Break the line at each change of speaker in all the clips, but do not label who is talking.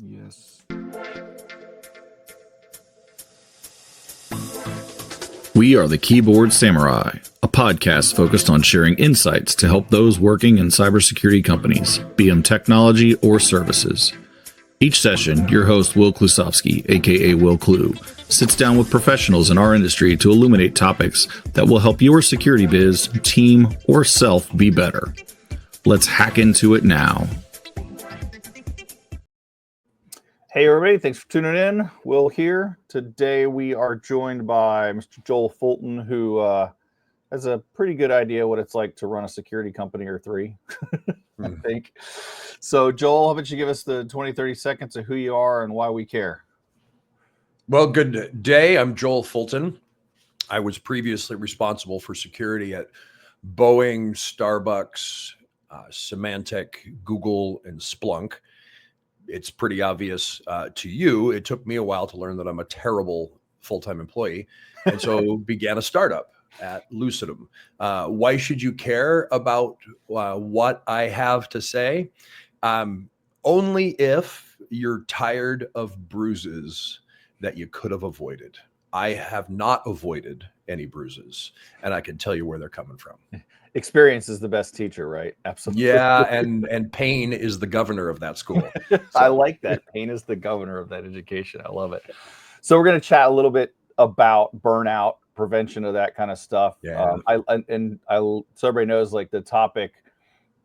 Yes.
We are the Keyboard Samurai, a podcast focused on sharing insights to help those working in cybersecurity companies, be them technology or services. Each session, your host, Will Klusovsky, aka Will Clue, sits down with professionals in our industry to illuminate topics that will help your security biz, team, or self be better. Let's hack into it now.
Hey, everybody. Thanks for tuning in. Will here. Today, we are joined by Mr. Joel Fulton, who has a pretty good idea what it's like to run a security company or three, I think. So, Joel, how about you give us the 20, 30 seconds of who you are and why we care?
Well, good day. I'm Joel Fulton. I was previously responsible for security at Boeing, Starbucks, Symantec, Google, and Splunk. It's pretty obvious to you. It took me a while to learn that I'm a terrible full-time employee, and so began a startup at Lucidum. Why should you care about what I have to say? Only if you're tired of bruises that you could have avoided. I have not avoided any bruises, and I can tell you where they're coming from.
Experience is the best teacher, right? Absolutely.
Yeah, and pain is the governor of that school. So.
I like that. Pain is the governor of that education. I love it. So we're going to chat a little bit about burnout, prevention of that kind of stuff.
Yeah.
So everybody knows, like, the topic,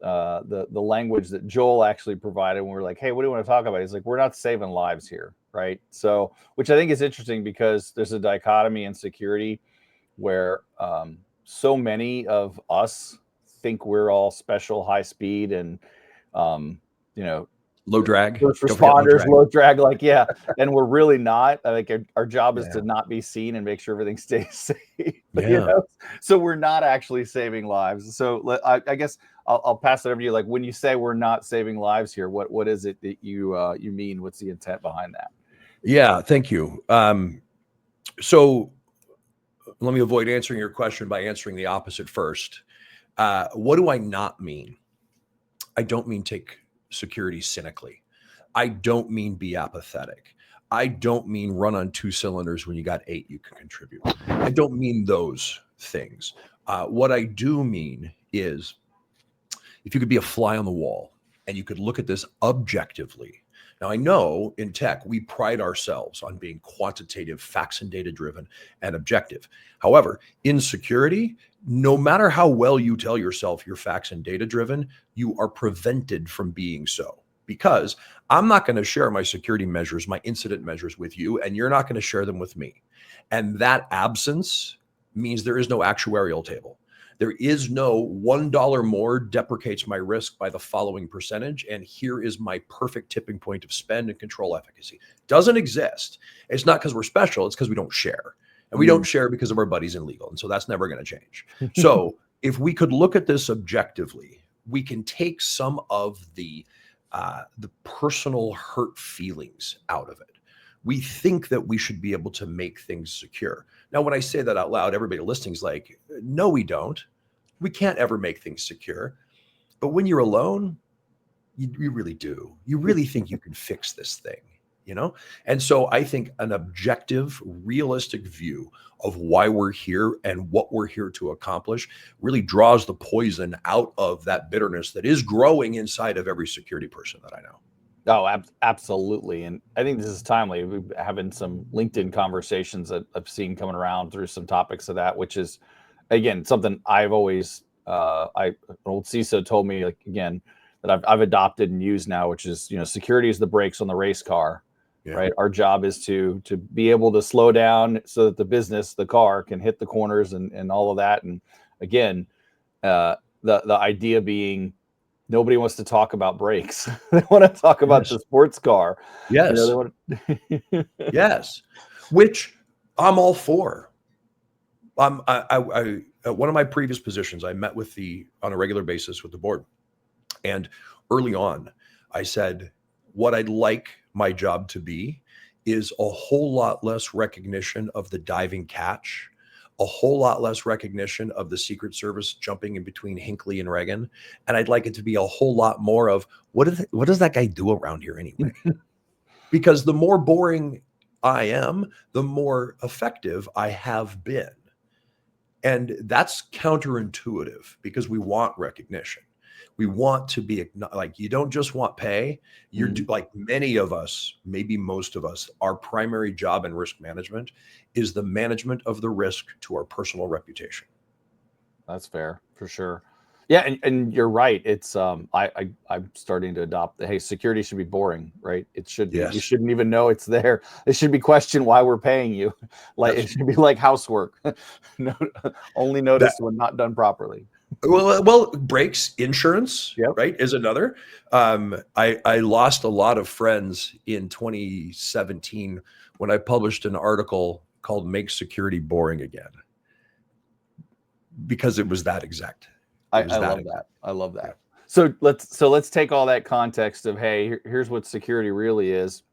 the language that Joel actually provided when we were like, hey, what do you want to talk about? He's like, we're not saving lives here, right? So, which I think is interesting because there's a dichotomy in security where so many of us think we're all special, high speed, and
low drag,
first responders, low drag, like, yeah, and we're really not. I think our job is to not be seen and make sure everything stays safe. So we're not actually saving lives. So I guess I'll pass it over to you. Like, when you say we're not saving lives here, what is it that you mean? What's the intent behind that?
Yeah, thank you. So let me avoid answering your question by answering the opposite first. What do I not mean? I don't mean take security cynically. I don't mean be apathetic. I don't mean run on 2 cylinders when you got 8 you can contribute. I don't mean those things. What I do mean is, if you could be a fly on the wall and you could look at this objectively. Now, I know in tech, we pride ourselves on being quantitative, facts and data driven, and objective. However, in security, no matter how well you tell yourself you're facts and data driven, you are prevented from being so. Because I'm not going to share my security measures, my incident measures with you, and you're not going to share them with me. And that absence means there is no actuarial table. There is no $1 more deprecates my risk by the following percentage, and here is my perfect tipping point of spend and control efficacy. Doesn't exist. It's not because we're special. It's because we don't share. And we don't share because of our buddies in legal. And so that's never going to change. So if we could look at this objectively, we can take some of the personal hurt feelings out of it. We think that we should be able to make things secure. Now, when I say that out loud, everybody listening is like, no, we don't. We can't ever make things secure. But when you're alone, you really do. You really think you can fix this thing, you know? And so I think an objective, realistic view of why we're here and what we're here to accomplish really draws the poison out of that bitterness that is growing inside of every security person that I know.
Oh, absolutely. And I think this is timely. We've having some LinkedIn conversations that I've seen coming around through some topics of that, which is, again, something I've always, an old CISO told me, like, again, that I've adopted and used now, which is, security is the brakes on the race car, right? Our job is to be able to slow down so that the car can hit the corners and all of that. And again, the idea being, nobody wants to talk about brakes. They want to talk about the sports car.
Yes. Yes. Which I'm all for. I one of my previous positions, I met on a regular basis with the board. And early on, I said, what I'd like my job to be is a whole lot less recognition of the diving catch, a whole lot less recognition of the Secret Service jumping in between Hinckley and Reagan. And I'd like it to be a whole lot more of, what does that guy do around here anyway? because the more boring I am, the more effective I have been. And that's counterintuitive because we want recognition. We want to be like, you don't just want pay. You're like many of us, maybe most of us, our primary job in risk management is the management of the risk to our personal reputation.
That's fair, for sure. Yeah, and you're right. It's I'm starting to adopt the, hey, security should be boring, right? It should be. You
Yes.
shouldn't even know it's there. It should be questioned why we're paying you. Like it should be like housework. No, only noticed when not done properly.
Well, breaks, insurance,
Yep.
right, is another. I lost a lot of friends in 2017 when I published an article called "Make Security Boring Again," because it was that exact.
I love that. I love that.
Yeah.
So let's take all that context of, hey, here's what security really is,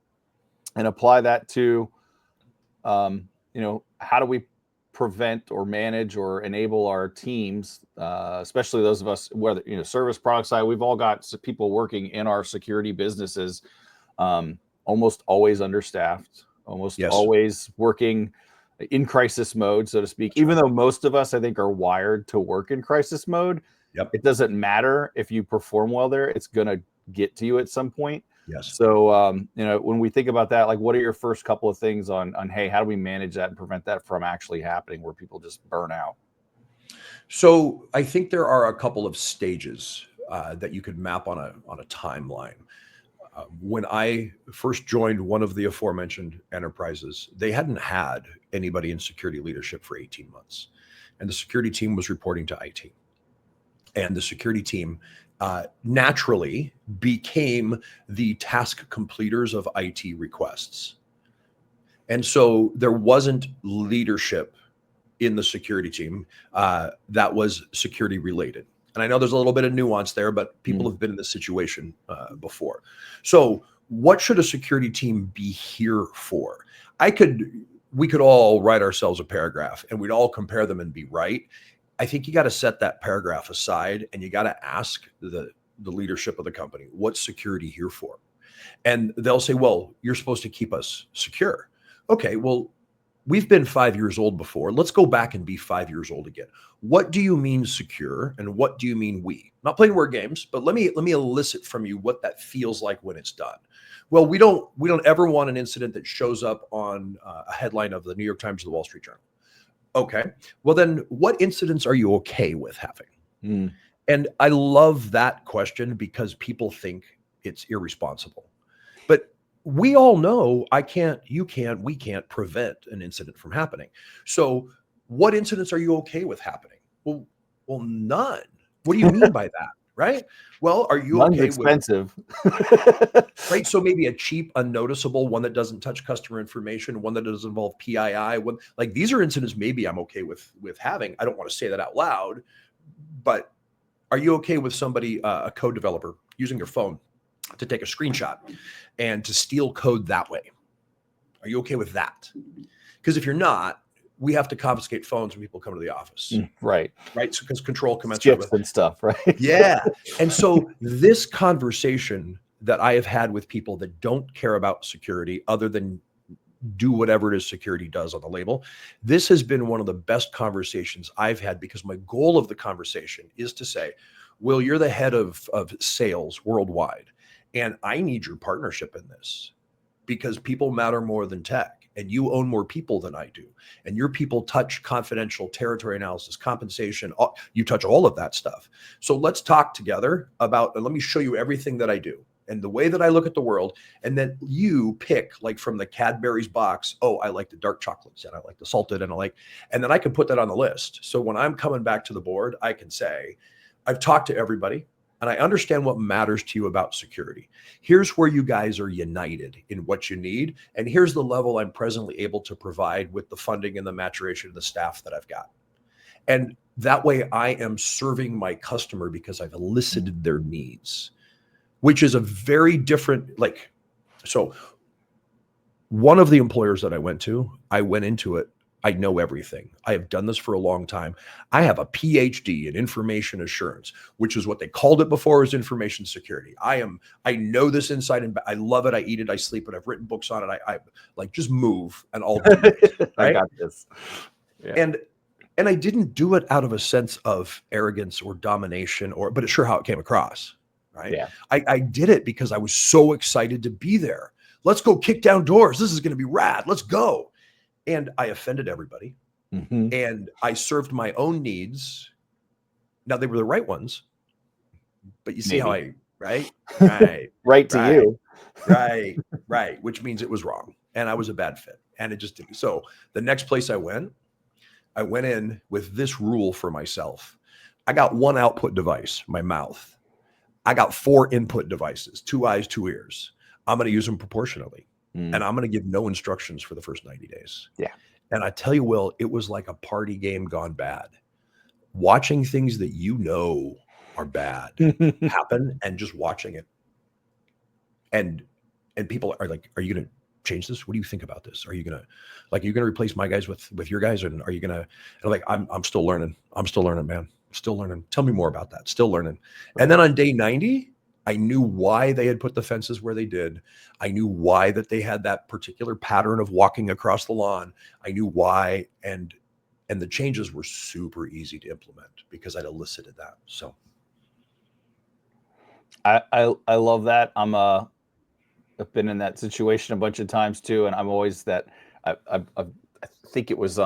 and apply that to, you know, how do we prevent or manage or enable our teams, especially those of us, whether, you know, service product side, we've all got people working in our security businesses, almost always understaffed, almost always working in crisis mode, so to speak. Even though most of us, I think, are wired to work in crisis mode, it doesn't matter if you perform well there. It's going to get to you at some point.
Yes.
So, you know, when we think about that, like, what are your first couple of things on, hey, how do we manage that and prevent that from actually happening where people just burn out?
So I think there are a couple of stages that you could map on a timeline. When I first joined one of the aforementioned enterprises, they hadn't had anybody in security leadership for 18 months. And the security team was reporting to IT. And the security team naturally became the task completers of IT requests. And so there wasn't leadership in the security team that was security related. And I know there's a little bit of nuance there, but people have been in this situation before. So what should a security team be here for? We could all write ourselves a paragraph and we'd all compare them and be right. I think you got to set that paragraph aside and you got to ask the leadership of the company, what's security here for? And they'll say, well, you're supposed to keep us secure. Okay, well, we've been 5 years old before. Let's go back and be 5 years old again. What do you mean secure and what do you mean we? Not playing word games, but let me elicit from you what that feels like when it's done. Well, we don't ever want an incident that shows up on a headline of the New York Times or the Wall Street Journal. Okay, well then what incidents are you okay with having? And I love that question because people think it's irresponsible. But we all know we can't prevent an incident from happening. So what incidents are you okay with happening? Well, none. What do you mean by that? Right? Well, are you
None's
okay
expensive.
Right? So maybe a cheap, unnoticeable one that doesn't touch customer information, one that doesn't involve PII. One, like these are incidents maybe I'm okay with having. I don't want to say that out loud, but are you okay with somebody, a code developer, using your phone to take a screenshot and to steal code that way? Are you okay with that? Because if you're not, we have to confiscate phones when people come to the office.
Right.
Right. So because control commensurate with
and stuff, right?
Yeah. And so this conversation that I have had with people that don't care about security other than do whatever it is security does on the label, this has been one of the best conversations I've had because my goal of the conversation is to say, Will, you're the head of sales worldwide, and I need your partnership in this because people matter more than tech. And you own more people than I do. And your people touch confidential territory analysis, compensation. You touch all of that stuff. So let's talk together about, and let me show you everything that I do and the way that I look at the world. And then you pick, like from the Cadbury's box, oh, I like the dark chocolates and I like the salted and then I can put that on the list. So when I'm coming back to the board, I can say, I've talked to everybody. And I understand what matters to you about security. Here's where you guys are united in what you need. And here's the level I'm presently able to provide with the funding and the maturation of the staff that I've got. And that way I am serving my customer because I've elicited their needs, which is a very different, so one of the employers that I went into it I know everything. I have done this for a long time. I have a PhD in information assurance, which is what they called it before, is information security. I know this inside and I love it. I eat it. I sleep it. I've written books on it. I like, just move and I'll do it.
I
Right.
got this. Yeah.
And I didn't do it out of a sense of arrogance or domination, but it's sure how it came across. Right.
Yeah.
I did it because I was so excited to be there. Let's go kick down doors. This is going to be rad. Let's go. And I offended everybody.
Mm-hmm.
And I served my own needs. Now, they were the right ones, but you see how right?
Right to you.
Right. Which means it was wrong. And I was a bad fit. And it just didn't. So the next place I went in with this rule for myself. I got one output device, my mouth. I got 4 input devices, 2 eyes, 2 ears. I'm going to use them proportionally. And I'm going to give no instructions for the first 90 days.
Yeah.
And I tell you, Will, it was like a party game gone bad. Watching things that you know are bad happen and just watching it. And people are like, are you going to change this? What do you think about this? Are you going to replace my guys with your guys? And are you going to, and like, I'm still learning. I'm still learning, man. Still learning. Tell me more about that. Still learning. Right. And then on day 90, I knew why they had put the fences where they did. I knew why that they had that particular pattern of walking across the lawn. I knew why, and the changes were super easy to implement because I'd elicited that. So
I love that. I've been in that situation a bunch of times too, and I'm always that. I think it was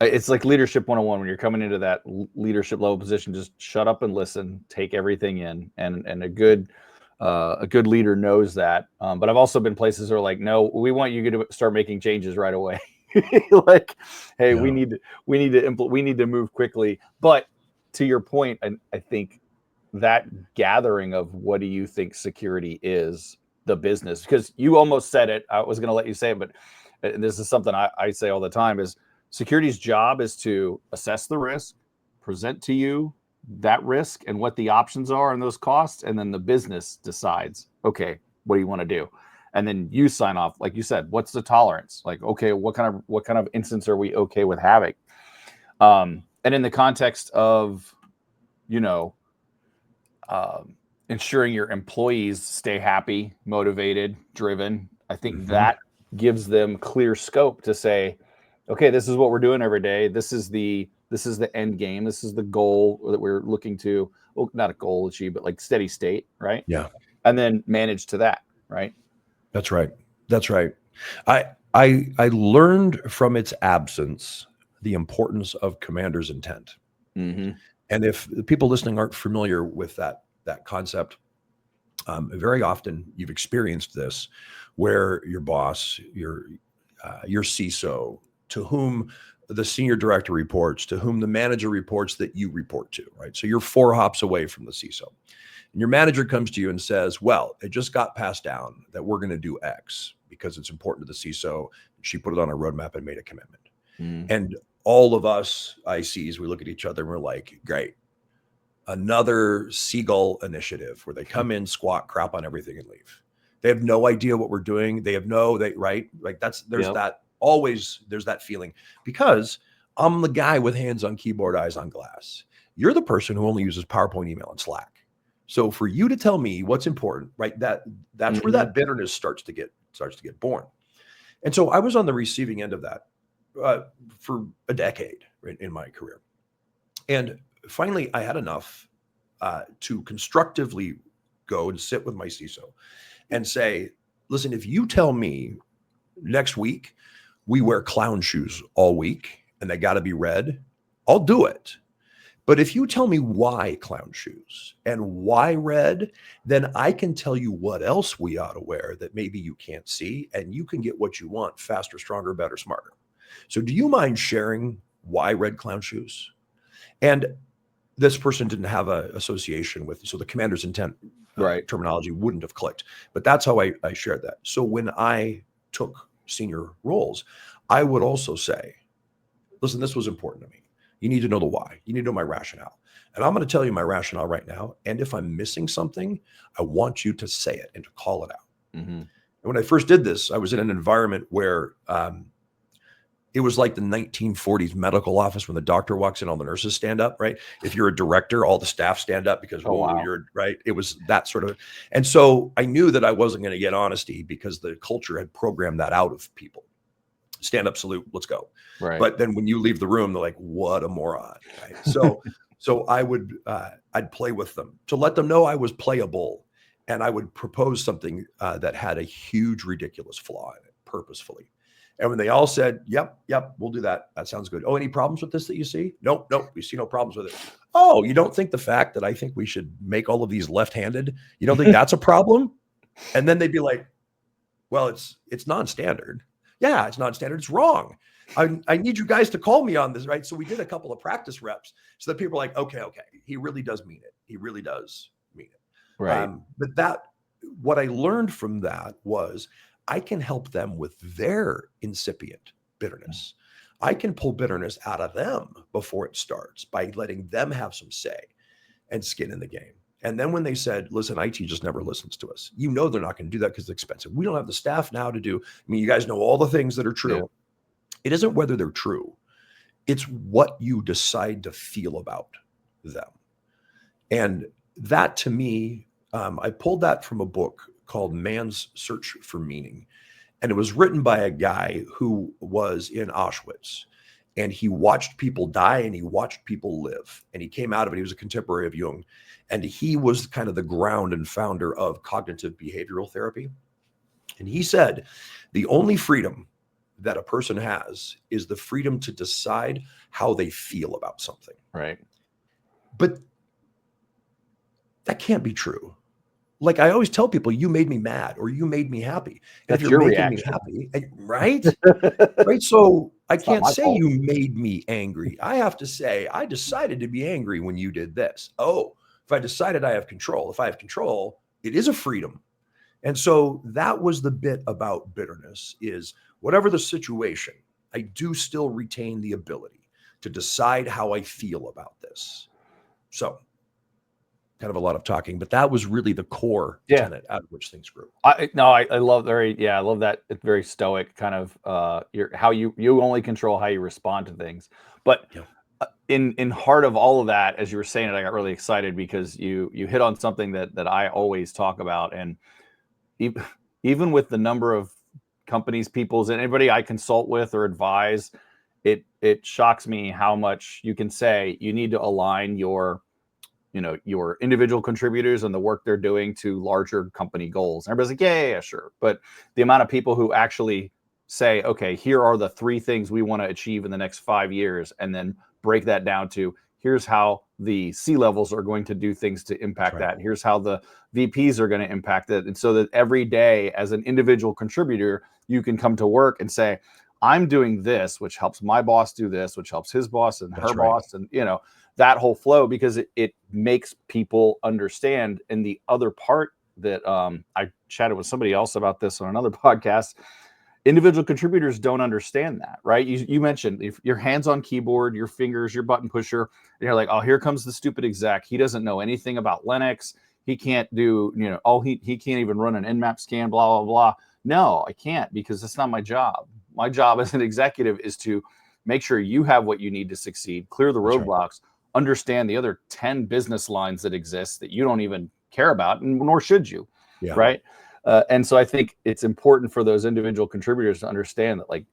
it's like leadership 101 when you're coming into that leadership level position. Just shut up and listen, take everything in, and a good leader knows that. But I've also been places where like, no, we want you to start making changes right away. Like, hey, we need to move quickly. But to your point, I think that gathering of what do you think security is, the business, because you almost said it. I was going to let you say it, but this is something I say all the time is security's job is to assess the risk, present to you that risk and what the options are and those costs. And then the business decides, okay, what do you want to do? And then you sign off, like you said, what's the tolerance? Like, okay, what kind of instance are we okay with having? And in the context of, ensuring your employees stay happy, motivated, driven, I think that gives them clear scope to say, okay, this is what we're doing every day. This is the end game. This is the goal that we're looking to. Well, not a goal achieve, but like steady state, right?
Yeah.
And then manage to that, right?
That's right. I learned from its absence the importance of commander's intent.
Mm-hmm.
And if the people listening aren't familiar with that concept, very often you've experienced this, where your boss, your CISO, to whom the senior director reports, to whom the manager reports, that you report to, right? So you're 4 hops away from the CISO. And your manager comes to you and says, well, it just got passed down that we're going to do X because it's important to the CISO. She put it on a roadmap and made a commitment. And all of us ICs, we look at each other and we're like, great. Another seagull initiative where they come in, squat, crap on everything and leave. They have no idea what we're doing. Right? Like there's that feeling, because I'm the guy with hands on keyboard, eyes on glass. You're the person who only uses PowerPoint, email, and Slack. So for you to tell me what's important, right? That's where that bitterness starts to get born. And so I was on the receiving end of that for a decade, right, in my career. And finally, I had enough to constructively go and sit with my CISO and say, listen, if you tell me next week we wear clown shoes all week and they got to be red, I'll do it. But if you tell me why clown shoes and why red, then I can tell you what else we ought to wear that maybe you can't see, and you can get what you want faster, stronger, better, smarter. So do you mind sharing why red clown shoes? And this person didn't have an association with, so the commander's intent terminology wouldn't have clicked. But that's how I shared that. So when I took senior roles, I would also say, listen, this was important to me. You need to know the why. You need to know my rationale. And I'm going to tell you my rationale right now. And if I'm missing something, I want you to say it and to call it out. And when I first did this, I was in an environment where It was like the 1940s medical office when the doctor walks in, all the nurses stand up, right? If you're a director, all the staff stand up because,
wow.
you're right. It was that sort of, and so I knew that I wasn't going to get honesty because the culture had programmed that out of people. Stand up, salute, let's go.
Right.
But then when you leave the room, they're like, what a moron, right? So I would, I'd play with them to let them know I was playable, and I would propose something that had a huge, ridiculous flaw in it purposefully. And when they all said, yep, we'll do that. That sounds good. Oh, any problems with this that you see? Nope, we see no problems with it. Oh, you don't think the fact that I think we should make all of these left-handed, you don't think that's a problem? And then they'd be like, well, it's non-standard. Yeah, it's non-standard. It's wrong. I need you guys to call me on this, right? So we did a couple of practice reps so that people are like, okay, he really does mean it. He really does mean it.
Right.
But what I learned from that was I can help them with their incipient bitterness. I can pull bitterness out of them before it starts by letting them have some say and skin in the game. And then when they said, listen, IT just never listens to us, they're not going to do that because it's expensive. We don't have the staff now to do. I mean, you guys know all the things that are true. Yeah. It isn't whether they're true. It's what you decide to feel about them. And that to me, I pulled that from a book called Man's Search for Meaning. And it was written by a guy who was in Auschwitz, and he watched people die and he watched people live. And he came out of it. He was a contemporary of Jung. And he was kind of the ground and founder of cognitive behavioral therapy. And he said, the only freedom that a person has is the freedom to decide how they feel about something.
Right.
But that can't be true. Like I always tell people, you made me mad or you made me happy. And
That's
if you're
your
making
reaction.
me happy, right? Right. So I can't say
fault.
you made me angry. I have to say, I decided to be angry when you did this. Oh, if I decided I have control, if I have control, it is a freedom. And so that was the bit about bitterness is whatever the situation, I do still retain the ability to decide how I feel about this. So kind of a lot of talking, but that was really the core tenet out of which things grew.
I love I love that. It's very stoic kind of how you only control how you respond to things. But in heart of all of that, as you were saying it, I got really excited because you hit on something that I always talk about. And even with the number of companies, peoples, and anybody I consult with or advise, it shocks me how much you can say you need to align your individual contributors and the work they're doing to larger company goals. And everybody's like, yeah, sure. But the amount of people who actually say, okay, here are the 3 things we want to achieve in the next 5 years, and then break that down to here's how the C-levels are going to do things to impact that. Here's how the VPs are going to impact it. And so that every day as an individual contributor, you can come to work and say, I'm doing this, which helps my boss do this, which helps his boss and her boss. And, that whole flow, because it makes people understand. And the other part that I chatted with somebody else about this on another podcast, individual contributors don't understand that, right? You mentioned if your hands on keyboard, your fingers, your button pusher, and you're like, oh, here comes the stupid exec. He doesn't know anything about Linux. He can't do, he can't even run an Nmap scan, blah, blah, blah. No, I can't, because that's not my job. My job as an executive is to make sure you have what you need to succeed, clear the roadblocks, understand the other 10 business lines that exist that you don't even care about, and nor should you, right? And so I think it's important for those individual contributors to understand that,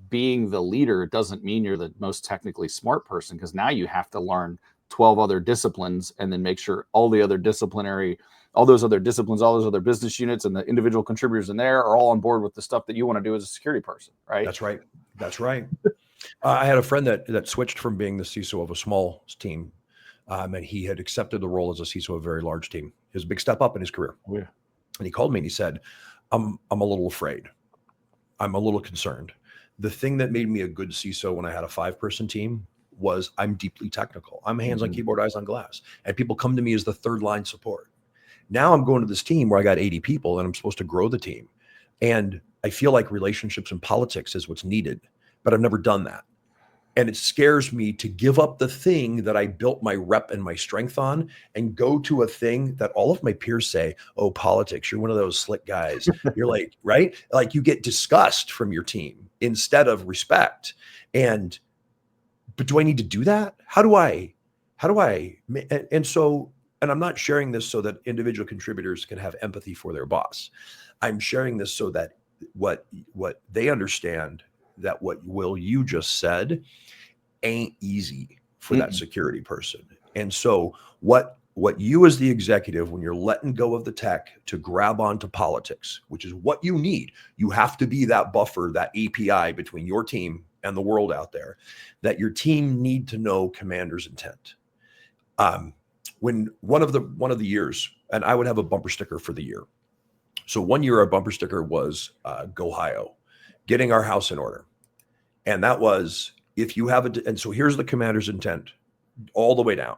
being the leader doesn't mean you're the most technically smart person, because now you have to learn 12 other disciplines and then make sure all those other disciplines, all those other business units and the individual contributors in there are all on board with the stuff that you want to do as a security person, right?
That's right. I had a friend that switched from being the CISO of a small team, and he had accepted the role as a CISO of a very large team. It was a big step up in his career.
Oh, yeah.
And he called me and he said, I'm a little afraid. I'm a little concerned. The thing that made me a good CISO when I had a 5-person team was I'm deeply technical. I'm hands on keyboard, eyes on glass. And people come to me as the 3rd line support. Now I'm going to this team where I got 80 people and I'm supposed to grow the team. And I feel like relationships and politics is what's needed, but I've never done that. And it scares me to give up the thing that I built my rep and my strength on and go to a thing that all of my peers say, oh, politics, you're one of those slick guys. You're like, right? Like you get disgust from your team instead of respect. But do I need to do that? And I'm not sharing this so that individual contributors can have empathy for their boss. I'm sharing this so that what they understand that what Will you just said ain't easy for that security person. And so what you as the executive, when you're letting go of the tech to grab onto politics, which is what you need, you have to be that buffer, that API between your team and the world out there, that your team need to know commander's intent. When one of the years, and I would have a bumper sticker for the year. So one year our bumper sticker was Go Ohio, getting our house in order. And that was, if you have and so here's the commander's intent all the way down.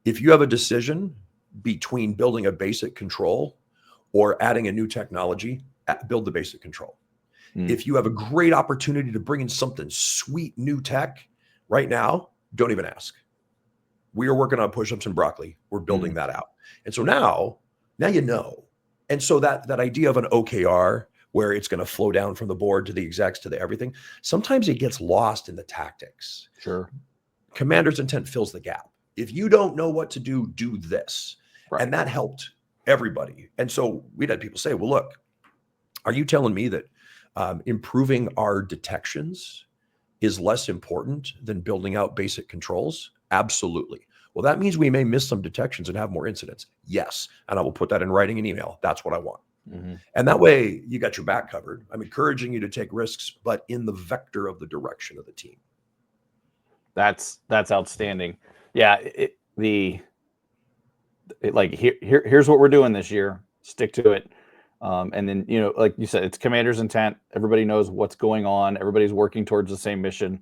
If you have a decision between building a basic control or adding a new technology, build the basic control. If you have a great opportunity to bring in something sweet new tech right now, don't even ask. We are working on push-ups and broccoli. We're building that out. And so now you know. And so that idea of an OKR where it's going to flow down from the board to the execs to the everything, sometimes it gets lost in the tactics.
Sure.
Commander's intent fills the gap. If you don't know what to do, do this. Right. And that helped everybody. And so we'd had people say, well, look, are you telling me that improving our detections is less important than building out basic controls? Absolutely. Well, that means we may miss some detections and have more incidents. Yes. And I will put that in writing and email. That's what I want. And that way you got your back covered. I'm encouraging you to take risks, but in the vector of the direction of the team.
That's outstanding. Yeah. Here's what we're doing this year. Stick to it. And then, like you said, it's commander's intent. Everybody knows what's going on. Everybody's working towards the same mission.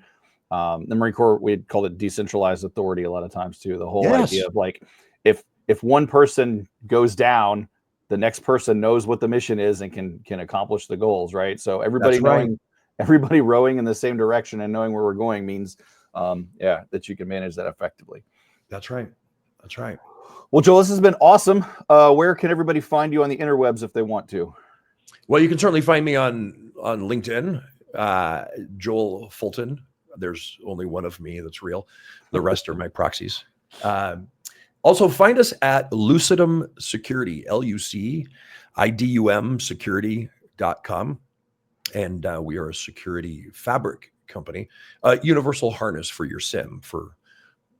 The Marine Corps, we'd call it decentralized authority a lot of times too. The whole idea of like, if one person goes down, the next person knows what the mission is and can accomplish the goals. Right. So everybody everybody rowing in the same direction and knowing where we're going means, that you can manage that effectively.
That's right. That's right.
Well, Joel, this has been awesome. Where can everybody find you on the interwebs if they want to?
Well, you can certainly find me on LinkedIn, Joel Fulton. There's only one of me that's real. The rest are my proxies. Also find us at Lucidum Security, LUCIDUM security.com. And we are a security fabric company, universal harness for your SIM for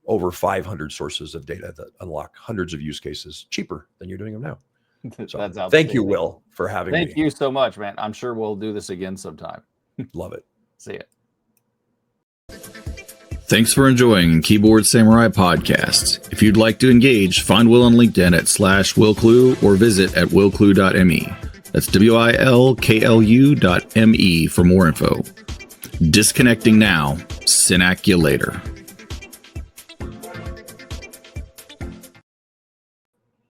over 500 sources of data that unlock hundreds of use cases cheaper than you're doing them now. So thank you, Will, for having me.
Thank you so much, man. I'm sure we'll do this again sometime.
Love it.
See ya.
Thanks for enjoying Keyboard Samurai Podcast. If you'd like to engage, find Will on LinkedIn at /WillClue or visit at willclue.me. That's WILKLU.me for more info. Disconnecting now. Synac you later.